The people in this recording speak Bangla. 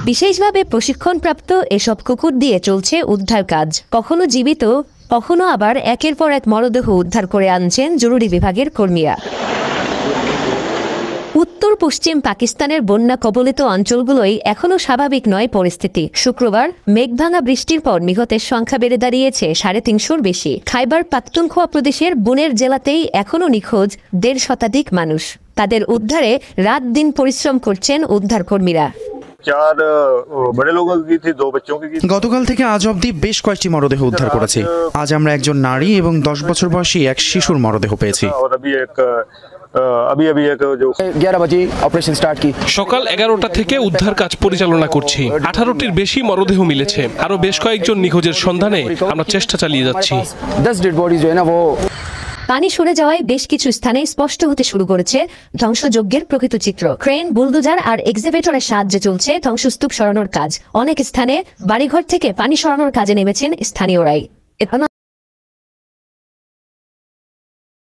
বিশেষভাবে প্রশিক্ষণপ্রাপ্ত এসব কুকুর দিয়ে চলছে উদ্ধার কাজ। কখনো জীবিত, কখনো আবার একের পর এক মরদেহ উদ্ধার করে আনছেন জরুরি বিভাগের কর্মীরা। উত্তর পশ্চিম পাকিস্তানের বন্যা কবলিত অঞ্চলগুলোই এখনও স্বাভাবিক নয় পরিস্থিতি। শুক্রবার মেঘভাঙা বৃষ্টির পর নিহতের সংখ্যা বেড়ে দাঁড়িয়েছে 350-র বেশি। খাইবার পাখতুনখোয়া প্রদেশের বুনের জেলাতেই এখনও নিখোঁজ 1.5 শতাধিক মানুষ। তাদের উদ্ধারে রাত দিন পরিশ্রম করছেন উদ্ধার কর্মীরা। গতকাল থেকে আজ অবধি বেশ কয়েকটি মরদেহ উদ্ধার করেছি। আজ আমরা একজন নারী এবং 10 বছর বয়সী এক শিশুর মরদেহ পেয়েছি। সকাল 11টা থেকে উদ্ধার কাজ পরিচালনা করছি। 18টির বেশি মরদেহ মিলেছে। আরো বেশ কয়েকজন নিখোঁজের সন্ধানে আমরা চেষ্টা চালিয়ে যাচ্ছি। পানি সরে যাওয়ায় বেশ কিছু স্থানে স্পষ্ট হতে শুরু করেছে ধ্বংসযজ্ঞের প্রকৃত চিত্র। ক্রেন, বুলডোজার আর এক্সকাভেটরের সাহায্যে চলছে ধ্বংসস্তূপ সরানোর কাজ। অনেক স্থানে বাড়িঘর থেকে পানি সরানোর কাজে নেমেছেন স্থানীয়রাই।